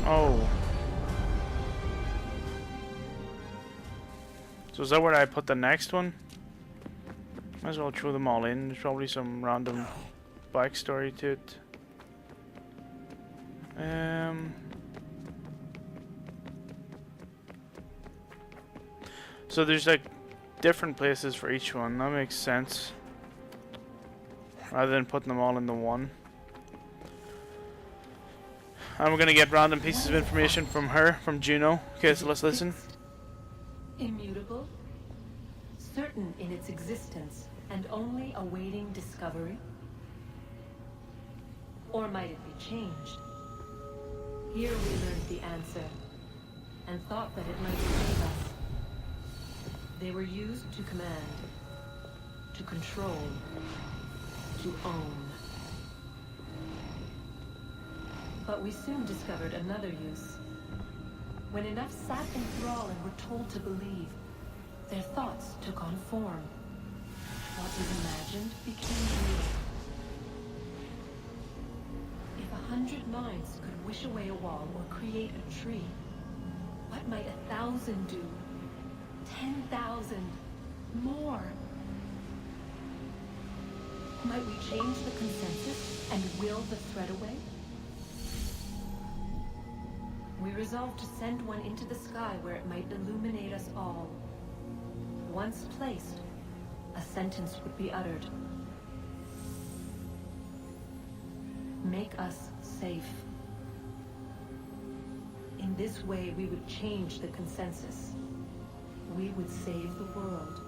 Oh. So is that where I put the next one? Might as well throw them all in. There's probably some random backstory to it. So there's like different places for each one. That makes sense. Rather than putting them all into one. And we're gonna get random pieces of information from her, from Juno. Okay, so let's listen. Immutable, certain in its existence, and only awaiting discovery? Or might it be changed? Here we learned the answer, and thought that it might save us. They were used to command, to control, to own. But we soon discovered another use. When enough sat in thrall and were told to believe, their thoughts took on form. What was imagined became real. If 100 minds could wish away a wall or create a tree, what might 1,000 do? 10,000? More? Might we change the consensus and will the thread away? We resolved to send one into the sky where it might illuminate us all. Once placed, a sentence would be uttered. Make us safe. In this way, we would change the consensus. We would save the world.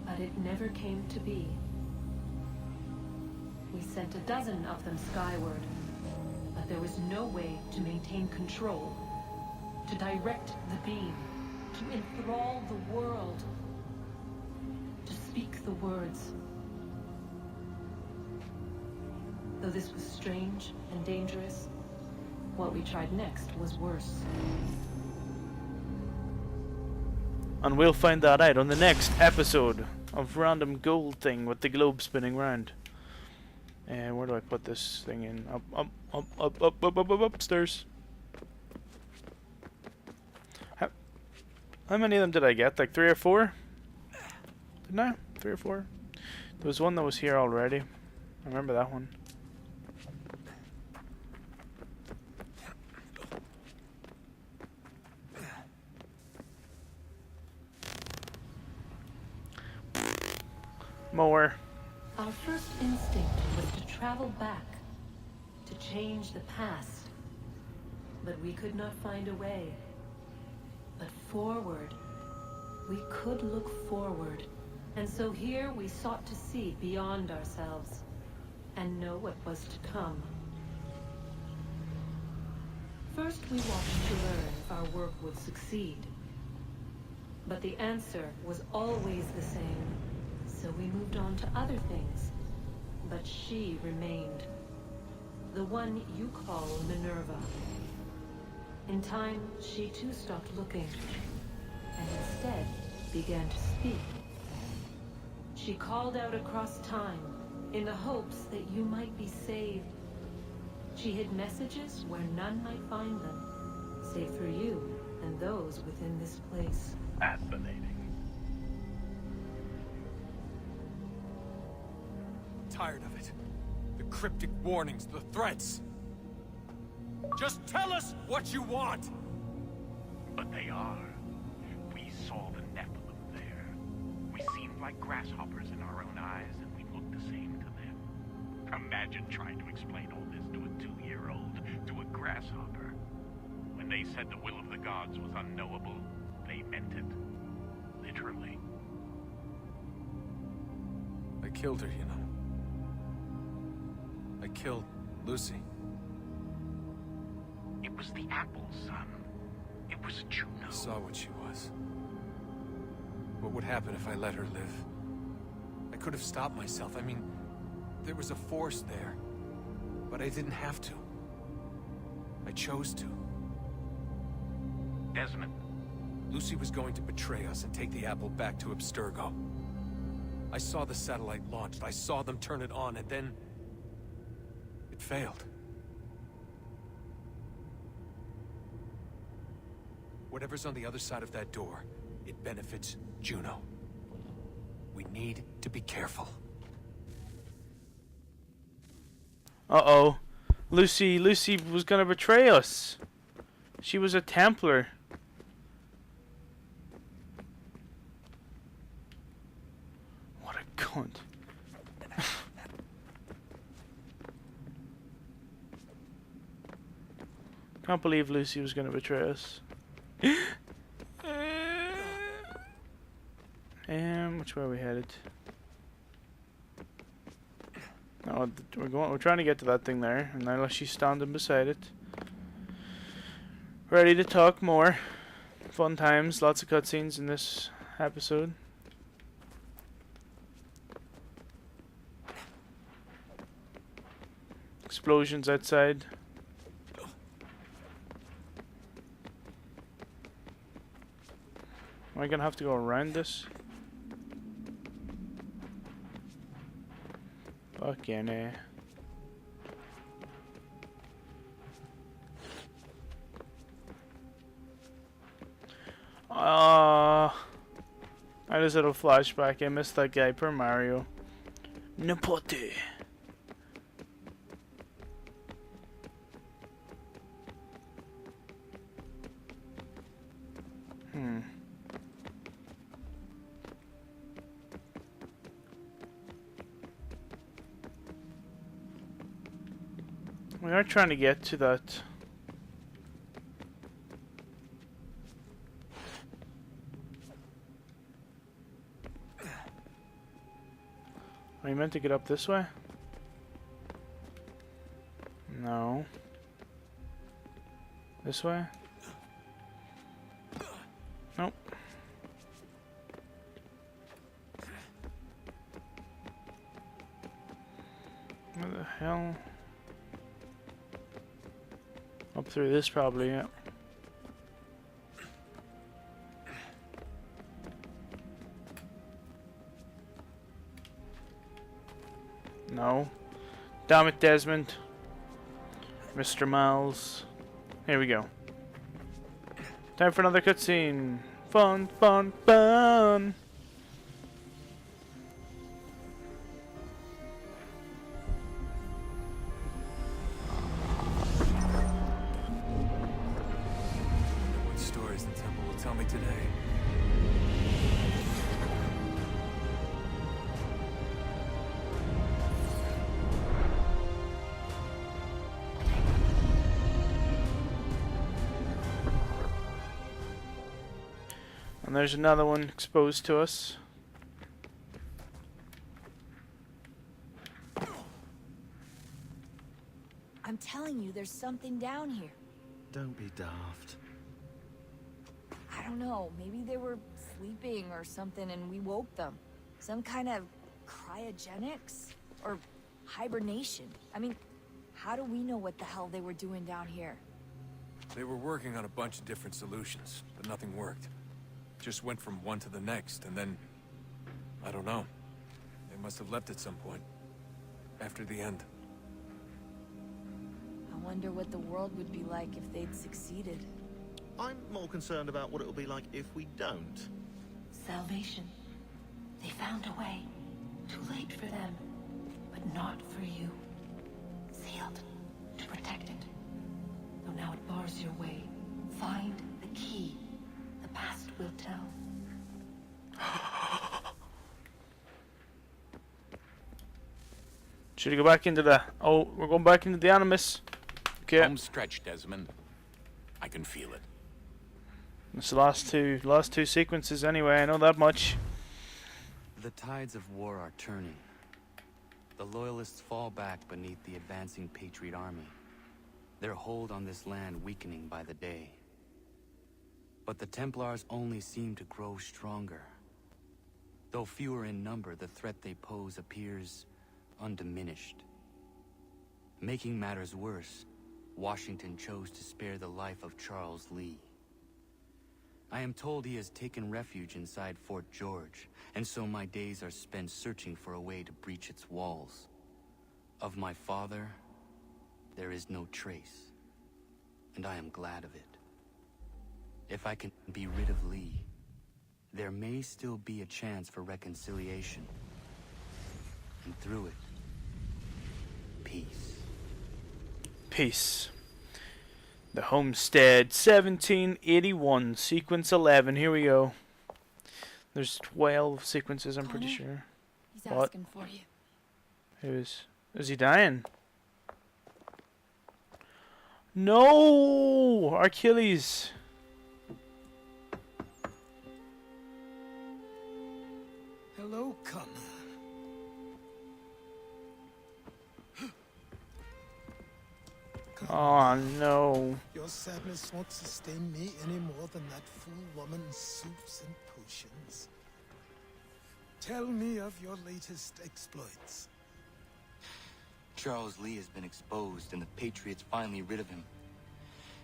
But it never came to be. We sent a dozen of them skyward, but there was no way to maintain control, to direct the beam, to enthrall the world, to speak the words. Though this was strange and dangerous, what we tried next was worse. And we'll find that out on the next episode of Random Gold Thing with the globe spinning round. And where do I put this thing in? Upstairs. How many of them did I get? Like 3 or 4? Didn't I? 3 or 4? There was one that was here already. I remember that one. More. Our first instinct was to travel back, to change the past. But we could not find a way. But forward, we could look forward. And so here we sought to see beyond ourselves, and know what was to come. First we watched to learn if our work would succeed. But the answer was always the same. So we moved on to other things, but she remained. The one you call Minerva. In time, she too stopped looking, and instead began to speak. She called out across time, in the hopes that you might be saved. She hid messages where none might find them, save for you and those within this place. Fascinating. Tired of it. The cryptic warnings, the threats. Just tell us what you want! But they are. We saw the Nephilim there. We seemed like grasshoppers in our own eyes, and we looked the same to them. Imagine trying to explain all this to a 2-year-old, to a grasshopper. When they said the will of the gods was unknowable, they meant it. Literally. I killed her, you know. I killed Lucy. It was the apple, son. It was Juno. I saw what she was. What would happen if I let her live? I could have stopped myself. I mean, there was a force there. But I didn't have to. I chose to. Desmond. Lucy was going to betray us and take the apple back to Abstergo. I saw the satellite launched. I saw them turn it on, and then... it It failed. Whatever's on the other side of that door, it benefits Juno. We need to be careful. Uh-oh. Lucy was gonna betray us. She was a Templar. What a cunt. Can't believe Lucy was gonna betray us. Which way are we headed? No, we're trying to get to that thing there, and now she's standing beside it. Ready to talk more. Fun times, lots of cutscenes in this episode. Explosions outside. Am I gonna have to go around this? Fucking I just had a flashback. I missed that guy per Mario. Nipote. We are trying to get to that. Are you meant to get up this way? No. This way? Nope. Where the hell? Up through this probably, yeah. No. Damn it, Desmond. Mr. Miles. Here we go. Time for another cutscene. Fun, fun, fun! What stories the temple will tell me today? And there's another one exposed to us. I'm telling you, there's something down here. Don't be daft. I don't know, maybe they were sleeping or something and we woke them. Some kind of cryogenics? Or hibernation? I mean, how do we know what the hell they were doing down here? They were working on a bunch of different solutions, but nothing worked. Just went from one to the next, and then... I don't know. They must have left at some point. After the end. I wonder what the world would be like if they'd succeeded. I'm more concerned about what it'll be like if we don't. Salvation. They found a way. Too late for them, but not for you. Sealed to protect it. Though now it bars your way. Find the key. The past will tell. Should we go back into the... Oh, we're going back into the Animus. Okay. Home stretch, Desmond. I can feel it. It's the last two sequences anyway, I know that much. The tides of war are turning. The Loyalists fall back beneath the advancing Patriot army. Their hold on this land weakening by the day. But the Templars only seem to grow stronger. Though fewer in number, the threat they pose appears undiminished. Making matters worse, Washington chose to spare the life of Charles Lee. I am told he has taken refuge inside Fort George, and so my days are spent searching for a way to breach its walls. Of my father, is no trace, and I am glad of it. If I can be rid of Lee, there may still be a chance for reconciliation. And through it, peace. Peace. The Homestead, 1781, sequence 11. Here we go. There's 12 sequences, I'm pretty sure. He's What? asking for you. Is he dying? No! Achilles! Hello, Connor. Oh no. Your sadness won't sustain me any more than that fool woman's soups and potions. Tell me of your latest exploits. Charles Lee has been exposed, and the Patriots finally rid of him.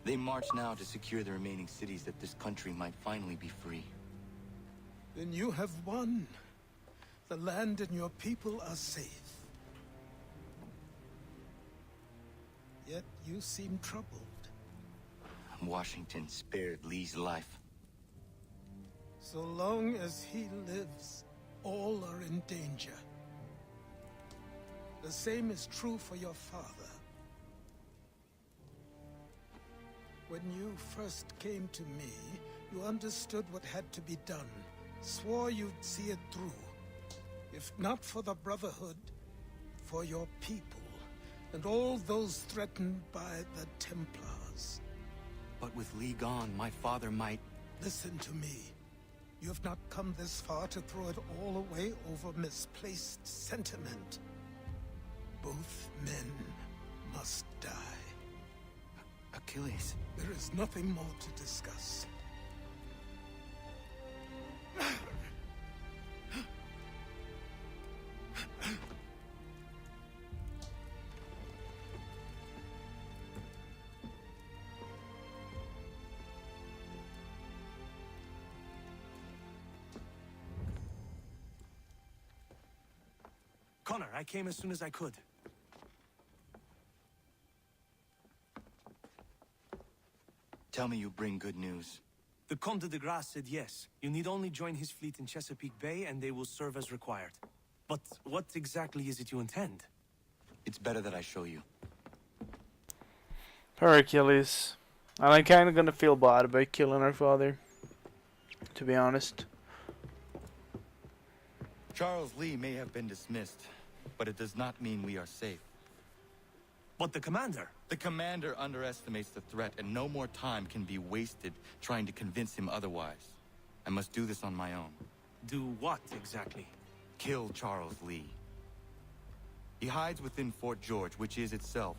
They march now to secure the remaining cities that this country might finally be free. Then you have won. The land and your people are safe. Yet you seem troubled. Washington spared Lee's life. So long as he lives, all are in danger. The same is true for your father. When you first came to me, you understood what had to be done, swore you'd see it through. If not for the Brotherhood, for your people, and all those threatened by the Templars. But with Lee gone, my father might... Listen to me. You have not come this far to throw it all away over misplaced sentiment. Both men must die. Achilles. There is nothing more to discuss. Connor, I came as soon as I could. Tell me you bring good news. The Comte de Grasse said yes. You need only join his fleet in Chesapeake Bay and they will serve as required. But what exactly is it you intend? It's better that I show you. Poor Achilles. And I'm kind of going to feel bad about killing our father, to be honest. Charles Lee may have been dismissed, but it does not mean we are safe. But the commander? The commander underestimates the threat, and no more time can be wasted trying to convince him otherwise. I must do this on my own. Do what exactly? Kill Charles Lee. He hides within Fort George, which is itself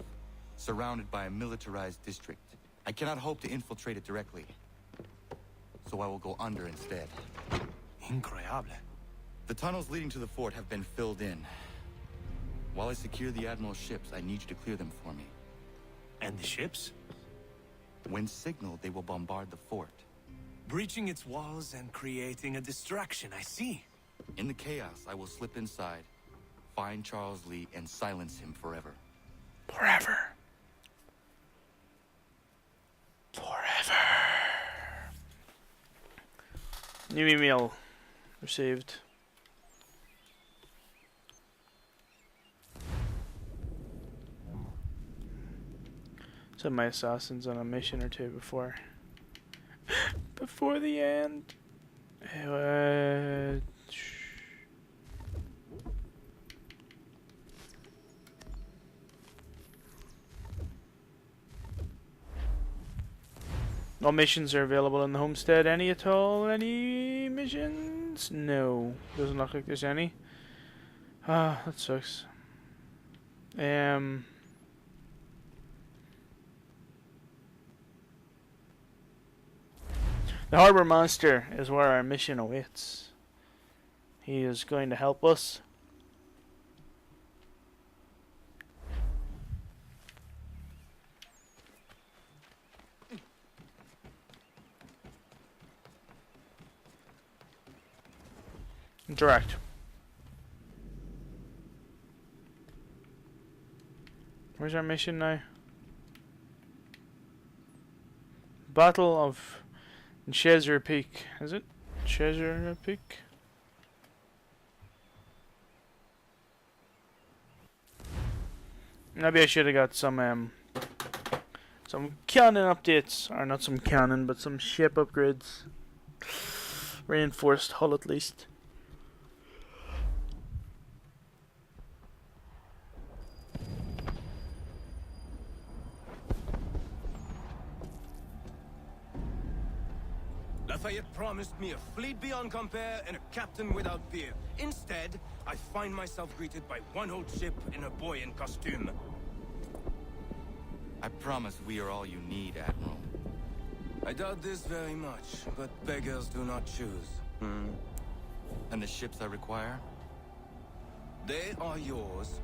surrounded by a militarized district. I cannot hope to infiltrate it directly, so I will go under instead. Incroyable. The tunnels leading to the fort have been filled in. While I secure the Admiral's ships, I need you to clear them for me. And the ships? When signaled, they will bombard the fort. Breaching its walls and creating a distraction, I see. In the chaos, I will slip inside, find Charles Lee, and silence him forever. Forever. Forever. New email received. Send my assassins on a mission or two before the end. All missions are available in the homestead. Any at all? Any missions? No. Doesn't look like there's any. Ah, that sucks. The Harbor Monster is where our mission awaits. He is going to help us. Direct. Where's our mission now? Battle of Chesapeake. Is it? Chesapeake? Maybe I should have got some cannon updates. Or not some cannon, but some ship upgrades. Reinforced hull at least. Lafayette promised me a fleet beyond compare and a captain without fear. Instead, I find myself greeted by one old ship and a boy in costume. I promise we are all you need, Admiral. I doubt this very much, but beggars do not choose. And the ships I require? They are yours,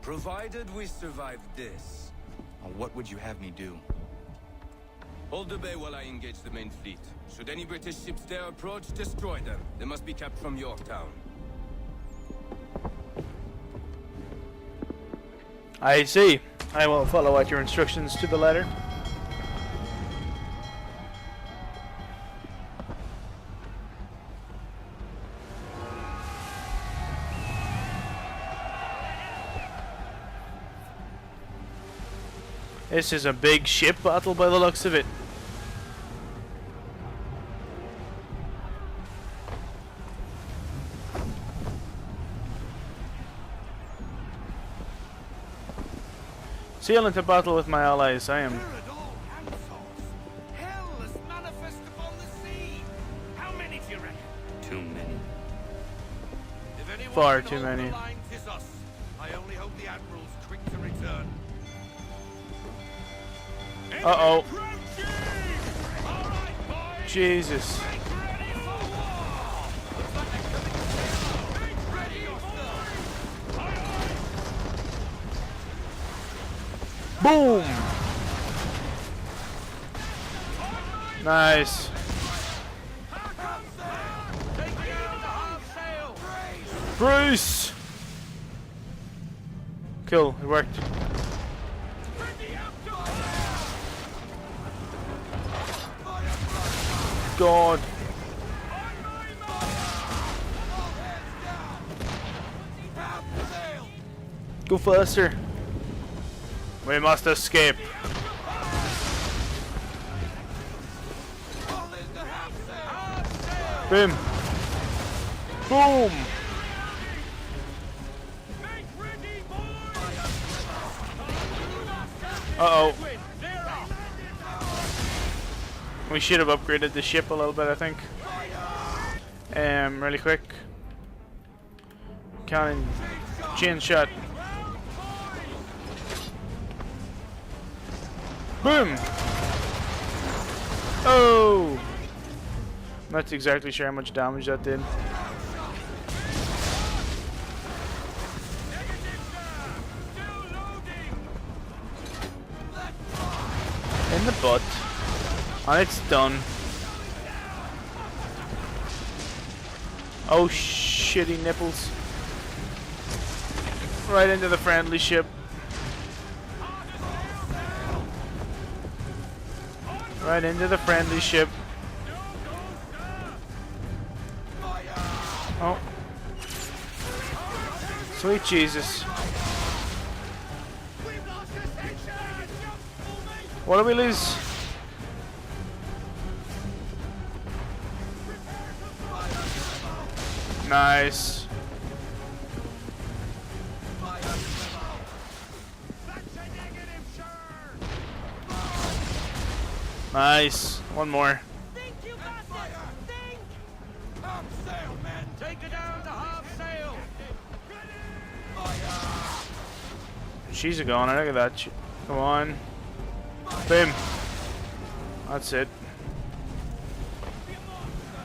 provided we survive this. What would you have me do? Hold the bay while I engage the main fleet. Should any British ships dare approach, destroy them. They must be kept from Yorktown. I see. I will follow out your instructions to the letter. This is a big ship battle by the looks of it. Sail into battle with my allies. I am. Hell is manifest upon the sea. How many do you reckon? Too many. If anyone Far can too hold the many. line, 'tis us. I only hope the Admiral's quick to return. Uh-oh. Approaching! All right, boys. Jesus. Make ready for war! Looks like they're coming together. Make ready yourself! Aye, aye. Boom! Nice. Take down the half sail! Bruce! Cool, it worked. God. Go faster. We must escape. Boom. Boom. Uh-oh. We should have upgraded the ship a little bit, I think. Really quick. Cannon. Chain shot. Boom! Oh! Not exactly sure how much damage that did. In the butt. And it's done. Oh, shitty nipples. Right into the friendly ship. Right into the friendly ship. Oh. Sweet Jesus. What do we lose? Nice. Nice. One more. Think you got this! Think! Half sail, men! Take it down to half sail! She's a goner. Look at that. Come on. Boom. That's it.